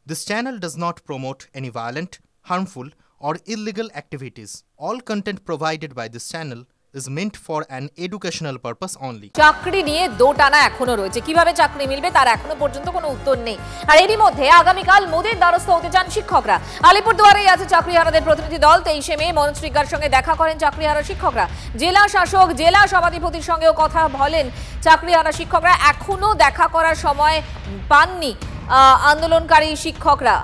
This channel does not promote any violent, harmful, or illegal activities. All content provided by this channel is meant for an educational purpose only. চাকরি নিয়ে দোটানা এখনো রয়েছে। কিভাবে চাকরি মিলবে তার এখনো পর্যন্ত কোনো উত্তর নেই। আর এরই মধ্যে আগামীকাল মোদির দ্বারস্থ হতে চান শিক্ষকরা। আলিপুরদুয়ারেই আছে চাকরিহারাদের প্রতিনিধি দল। 23শে মে মনোজ টিগ্গার সঙ্গে দেখা করেন চাকরিহারা শিক্ষকরা। জেলা শাসক, জেলা সভাধিপতির সঙ্গেও কথা বলেন চাকরিহারা শিক্ষকরা। এখনো দেখা করার সময় পাননি আন্দোলনকারী শিক্ষকরা।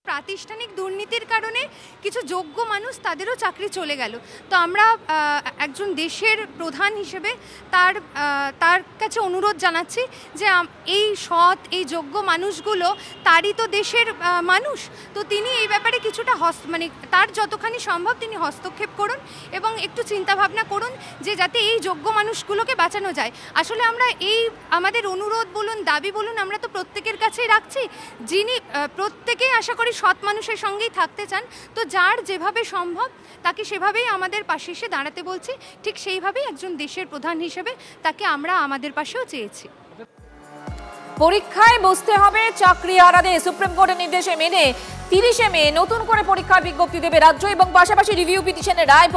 প্রাতিষ্ঠানিক দুর্নীতির কারণে কিছু যোগ্য মানুষ তাদেরও চাকরি চলে গেল। তো আমরা একজন দেশের প্রধান হিসেবে তার কাছে অনুরোধ জানাচ্ছি যে এই সৎ, এই যোগ্য মানুষগুলো তারই তো দেশের মানুষ। তো তিনি এই ব্যাপারে কিছুটা তার যতখানি সম্ভব তিনি হস্তক্ষেপ করুন এবং একটু চিন্তাভাবনা করুন যে যাতে এই যোগ্য মানুষগুলোকে বাঁচানো যায়। আসলে আমরা আমাদের অনুরোধ বলুন, দাবি বলুন, আমরা তো প্রত্যেকের কাছেই রাখছি, যিনি প্রত্যেকেই আশা করি সৎ মানুষের সঙ্গেই থাকতে চান। তো যার যেভাবে সম্ভব তাকে সেভাবেই আমাদের পাশে এসে দাঁড়াতে বলছি। ঠিক সেইভাবেই একজন দেশের প্রধান হিসেবে তাকে আমরা আমাদের পাশেও চেয়েছি। পরীক্ষায় বসতে হবে চাকরিহারাদের। সুপ্রিম কোর্টের নির্দেশে মেনে 30শে মে নতুন করে পরীক্ষার বিজ্ঞপ্তি দেবে রাজ্য এবং পাশাপাশি রিভিউ পিটিশনের রায়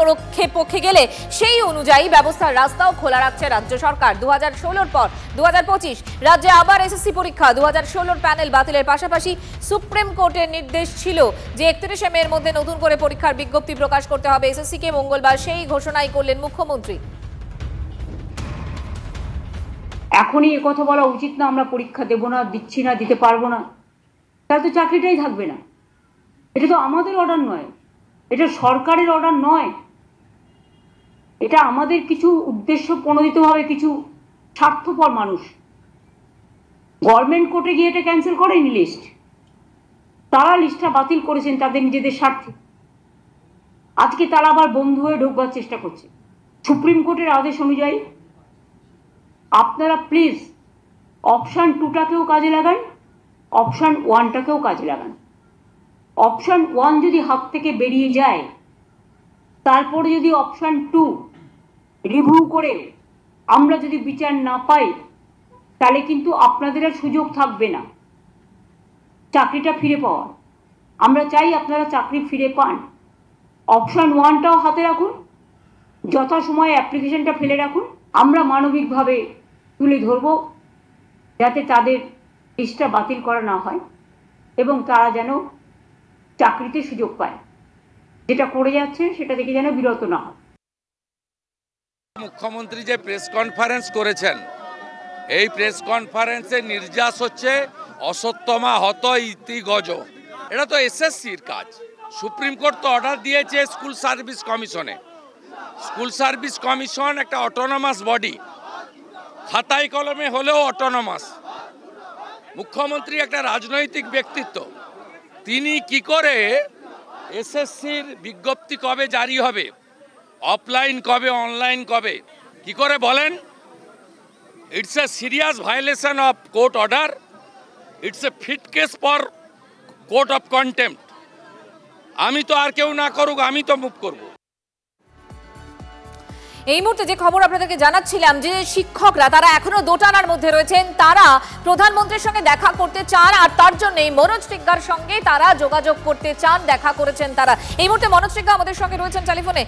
পক্ষে গেলে সেই অনুযায়ী ব্যবস্থার রাস্তাও খোলা রাখছে রাজ্য সরকার। 2016-র পর 2025 রাজ্যে আবার এসএসসি পরীক্ষা। 2016-র প্যানেল বাতিলের পাশাপাশি সুপ্রিম কোর্টের নির্দেশ ছিল যে 31শে মের মধ্যে নতুন করে পরীক্ষার বিজ্ঞপ্তি প্রকাশ করতে হবে এসএসসিকে। মঙ্গলবার সেই ঘোষণাই করলেন মুখ্যমন্ত্রী। এখনই কথা বলা উচিত না আমরা পরীক্ষা দেব না, দিচ্ছি না, দিতে পারবো না, তাহলে তো চাকরিটাই থাকবে না। এটা তো আমাদের অর্ডার নয়, এটা সরকারের অর্ডার নয়, এটা আমাদের কিছু উদ্দেশ্য প্রণোদিতভাবে কিছু স্বার্থপর মানুষ গভর্নমেন্ট কোর্টে গিয়ে এটা ক্যান্সেল করেনি লিস্ট, তারা লিস্টটা বাতিল করেছেন তাদের নিজেদের স্বার্থে। আজকে তারা আবার বন্ধ হয়ে ঢোকবার চেষ্টা করছে সুপ্রিম কোর্টের আদেশ অনুযায়ী। আপনারা প্লিজ অপশান 2টাকেও কাজে লাগান, অপশান 1টাকেও কাজে লাগান। অপশান 1 যদি হাত থেকে বেরিয়ে যায়, তারপরে যদি অপশান 2 রিভিউ করে আমরা যদি বিচার না পাই, তাহলে কিন্তু আপনাদের আর সুযোগ থাকবে না চাকরিটা ফিরে পাওয়ার। আমরা চাই আপনারা চাকরি ফিরে পান। অপশান 1টাও হাতে রাখুন, যথাসময়ে অ্যাপ্লিকেশনটা ফেলে রাখুন। আমরা মানবিকভাবে তুলে ধরব যাতে তাদের লিস্টটা বাতিল করা না হয় এবং তারা যেন চাকরিতে সুযোগ পায়। যেটা করে যাচ্ছে সেটা থেকে যেন বিরত না হয়। মুখ্যমন্ত্রী যে প্রেস কনফারেন্স করেছেন, এই প্রেস কনফারেন্সে নির্যাস হচ্ছে অসত্যমা হত ইতি গজ। এটা তো এসএসসির কাজ। সুপ্রিম কোর্ট তো অর্ডার দিয়েছে স্কুল সার্ভিস কমিশনে। স্কুল সার্ভিস কমিশন একটা অটোনমাস বডি, খাতায় কলমে হলেও অটোনমাস। মুখ্যমন্ত্রী একটা রাজনৈতিক ব্যক্তিত্ব, তিনি কি করে এসএসসির বিজ্ঞপ্তি কবে জারি হবে, অফলাইন কবে, অনলাইন কবে, কি করে বলেন? It's a serious violation of court order, it's a fit case for court of contempt. আমি তো আর কেউ না করুক, আমি তো মুভ করব। এই মুহূর্তে যে খবর আপনাদেরকে জানাচ্ছিলাম যে শিক্ষকরা তারা এখনো দোটানার মধ্যে রয়েছেন, তারা প্রধানমন্ত্রীর সঙ্গে দেখা করতে চান আর তার জন্যই মনোজ টিগ্গার সঙ্গে তারা যোগাযোগ করতে চান, দেখা করেছেন তারা। এই মুহূর্তে মনোজ টিগ্গা আমাদের সঙ্গে রয়েছেন টেলিফোনে।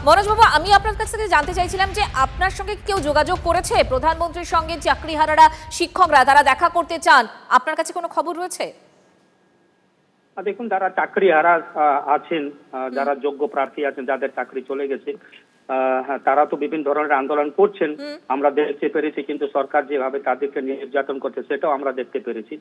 মনোজ বাবু, আমি আপনার কাছ থেকে জানতে চাইছিলাম যে আপনার সঙ্গে কেউ যোগাযোগ করেছে? প্রধানমন্ত্রীর সঙ্গে চাকরিহারারা শিক্ষকরা তারা দেখা করতে চান, আপনার কাছে কোনো খবর রয়েছে? দেখুন, যারা চাকরিহারা আছেন, যারা যোগ্য প্রার্থী আছেন, যাদের চাকরি চলে গেছে, তারা তো বিভিন্ন ধরনের আন্দোলন করছেন, আমরা দেখতে পেরেছি। কিন্তু সরকার যেভাবে তাদেরকে নির্যাতন করছে সেটাও আমরা দেখতে পেরেছি।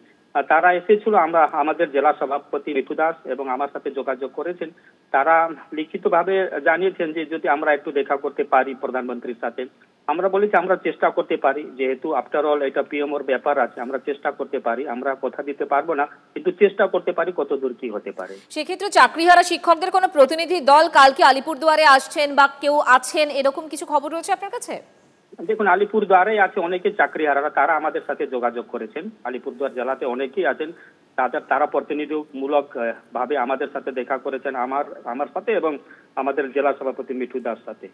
তারা এসেছিল, আমাদের জেলা সভাপতি মিঠু দাস এবং আমার সাথে যোগাযোগ করেছেন। তারা লিখিতভাবে জানিয়েছেন যে যদি আমরা একটু দেখা করতে পারি প্রধানমন্ত্রীর সাথে। আমরা বলেছি আমরা চেষ্টা করতে পারি, যেহেতু আফটার অল এটা পিএমওর ব্যাপার আছে, আমরা চেষ্টা করতে পারি। আমরা কথা দিতে পারবো না, কিন্তু চেষ্টা করতে পারি কত দূর কি হতে পারে। সেক্ষেত্রে চাকরিহারা শিক্ষকদের কোনো প্রতিনিধি দল কালকে আলিপুরদুয়ারে আসছেন বা কেউ আছেন, এরকম কিছু খবর রয়েছে আপনার কাছে? দেখুন, আলিপুরদুয়ারে আছে অনেকে চাকরিহারারা, তারা আমাদের সাথে যোগাযোগ করেছেন। আলিপুরদুয়ার জেলাতে অনেকেই আছেন, তারা প্রতিনিধিমূলক ভাবে আমাদের সাথে দেখা করেছেন, আমার সাথে এবং আমাদের জেলা সভাপতি মিঠু দাস সাথে।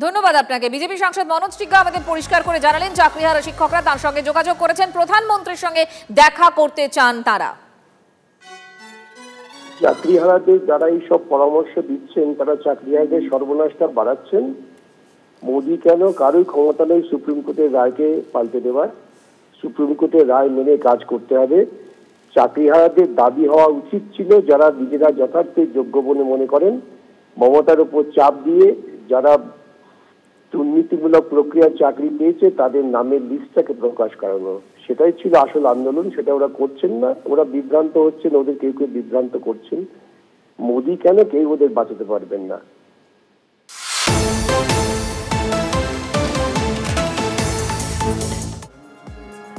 ধন্যবাদ আপনাকে। বিজেপি সাংসদ মনোজ টিগ্গা আমাদের পরিষ্কার করে জানালেন চাকরিহারা শিক্ষকরা তার সঙ্গে যোগাযোগ করেছেন, প্রধানমন্ত্রীর সঙ্গে দেখা করতে চান তারা। চাকরিহারাদের যারা এই সব পরামর্শ দিচ্ছেন তারা চাকরিহারাদের সর্বনাশটা বাড়াচ্ছেন। মোদী কেন কারোই ক্ষমতা নেই সুপ্রিম কোর্টের রায়কে পাল্টে দেওয়ার। সুপ্রিম কোর্টের রায় মেনে কাজ করতে হবে। চাকরিহারাদের দাবি হওয়া উচিত ছিল যারা নিজেরা যথার্থ যোগ্য বলে মনে করেন, মমতার উপর চাপ দিয়ে যারা দুর্নীতিমূলক প্রক্রিয়ার চাকরি পেয়েছে তাদের নামের লিস্টটাকে প্রকাশ করানো, সেটাই ছিল আসল আন্দোলন। সেটা ওরা করছেন না, ওরা বিভ্রান্ত হচ্ছেন, ওদের কেউ কেউ বিভ্রান্ত করছেন। মোদী কেন কেউ ওদের বাঁচাতে পারবেন না।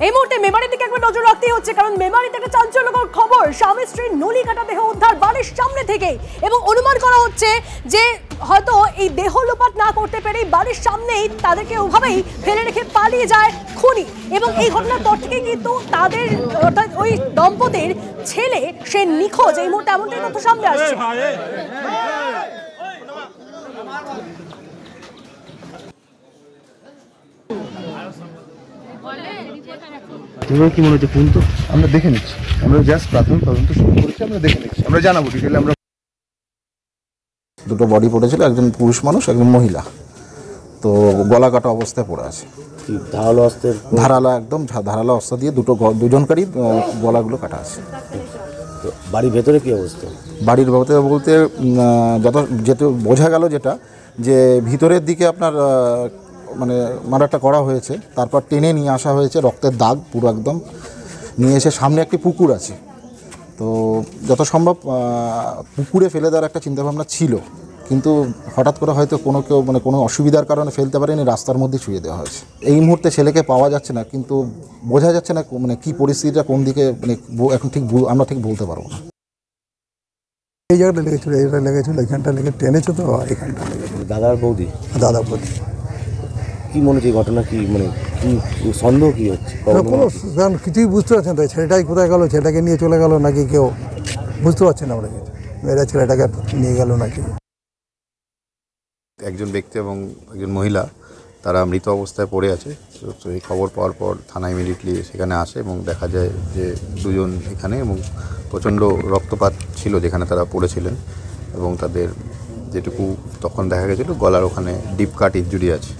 এই মুহূর্তে মেমারি থেকে একবার নজর রাখতেই হচ্ছে, কারণ মেমারি থেকে চাঞ্চল্যকর খবর। স্বামী স্ত্রীর নলি কাটা দেহ উদ্ধার বাড়ির সামনে থেকে, এবং অনুমান করা হচ্ছে যে হয়তো এই দেহ লোপাট না করতে পেরে বাড়ির সামনেই তাদেরকে ওভাবেই ফেলে রেখে পালিয়ে যায় খুনি। এবং এই ঘটনার পর থেকে কিন্তু তাদের অর্থাৎ ওই দম্পতির ছেলে সে নিখোঁজ। এই মুহূর্তে এমনটাই তথ্য সামনে আসছে। কি মনে হচ্ছে ফোন তো আমরা দেখে নিচ্ছি, আমরা জাস্ট প্রাথমিক তদন্ত শুরু করেছি, আমরা দেখে নিচ্ছি, আমরা জানাবো ডিটেইলে। আমরা দুটো বডি পড়েছিল, একজন পুরুষ মানুষ একজন মহিলা, তো গলা কাটা অবস্থায় পড়ে আছে। ধারালো অস্ত্রের ধারালো একদম ধারালো অস্ত্র দিয়ে দুজনকারই গলাগুলো কাটা আছে। তো বাড়ির ভেতরে কি অবস্থা? বাড়ির ভেতরে বলতে যেহেতু বোঝা গেল যেটা যে ভিতরের দিকে আপনার মানে মার্ডারটা করা হয়েছে, তারপর টেনে নিয়ে আসা হয়েছে, রক্তের দাগ পুরো একদম নিয়ে এসে সামনে একটি পুকুর আছে, তো যত সম্ভব পুকুরে ফেলে দেওয়ার একটা চিন্তাভাবনা ছিল, কিন্তু হঠাৎ করে হয়তো কেউ মানে কোনো অসুবিধার কারণে ফেলতে পারেনি, রাস্তার মধ্যে ছুঁয়ে দেওয়া হয়েছে। এই মুহূর্তে ছেলেকে পাওয়া যাচ্ছে না, কিন্তু বোঝা যাচ্ছে না মানে কী পরিস্থিতিটা কোন দিকে, মানে এখন আমরা ঠিক বলতে পারবো না। এই জায়গাটা লেগেছিল, এইটা লেগেছিল, এখানটা লেগে টেনেছে, তো এখানটা লেগেছিল। দাদার বৌদি? দাদা বৌদি। কি মনে হচ্ছে ঘটনা, কি মানে কি সন্দেহ কি হচ্ছে? কোনো কিছুই বুঝতে পারছেন তাই, ছেলেটাই কোথায় গেল, ছেলেটাকে নিয়ে চলে গেল নাকি কেউ বুঝতে পারছেন না আমরা, মেয়েরা ছেলেটাকে নিয়ে গেল নাকি। একজন ব্যক্তি এবং একজন মহিলা তারা মৃত অবস্থায় পড়ে আছে, তো এই খবর পাওয়ার পর থানা ইমিডিয়েটলি সেখানে আসে এবং দেখা যায় যে দুজন এখানে, এবং প্রচণ্ড রক্তপাত ছিল যেখানে তারা পড়েছিলেন, এবং তাদের যেটুকু তখন দেখা গেছিলো গলার ওখানে ডিপ কাট ইনজুরি আছে।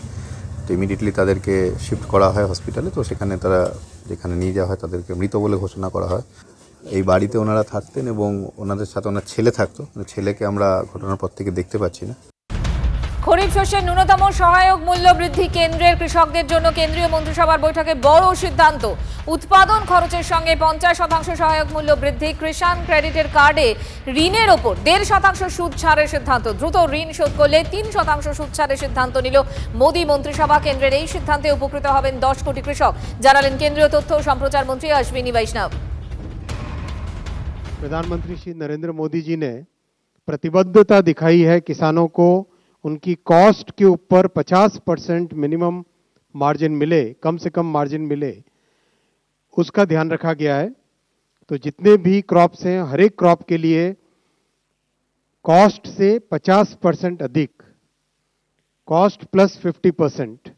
তো ইমিডিয়েটলি তাদেরকে শিফট করা হয় হসপিটালে, তো সেখানে তারা যেখানে নিয়ে যাওয়া হয় তাদেরকে মৃত বলে ঘোষণা করা হয়। এই বাড়িতে ওনারা থাকতেন এবং ওনাদের সাথে ওনার ছেলে থাকতো, ছেলেকে আমরা ঘটনার পর থেকে দেখতে পাচ্ছি না। খরিফ শস্যের ন্যূনতম সহায়ক মূল্য বৃদ্ধি কেন্দ্রের কৃষকদের জন্য কেন্দ্রীয় মন্ত্রিসভার বৈঠকে বড় সিদ্ধান্ত। উৎপাদন খরচের সঙ্গে 50% সহায়ক মূল্য বৃদ্ধি, কিষাণ ক্রেডিটের কার্ডে ঋণের ওপর 1.5% সুদ ছাড়ের সিদ্ধান্ত। দ্রুত ঋণ শোধ করলে 3% সুদ ছাড়ের সিদ্ধান্ত নিল মোদী মন্ত্রিসভা। কেন্দ্রের এই সিদ্ধান্তে উপকৃত হবেন 10 কোটি কৃষক, জানালেন কেন্দ্রীয় তথ্য ও সম্প্রচার মন্ত্রী অশ্বিনী বৈষ্ণব। प्रधानमंत्री श्री नरेंद्र मोदी जी ने प्रतिबद्धता दिखाई है किसानों को उनकी कॉस्ट के ऊपर 50% मिनिमम मार्जिन मिले, कम से कम मार्जिन मिले, उसका ध्यान रखा गया है। तो जितने भी क्रॉप्स हैं हर एक क्रॉप के लिए कॉस्ट से 50% अधिक, कॉस्ट प्लस 50%,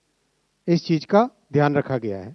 इस चीज का ध्यान रखा गया है।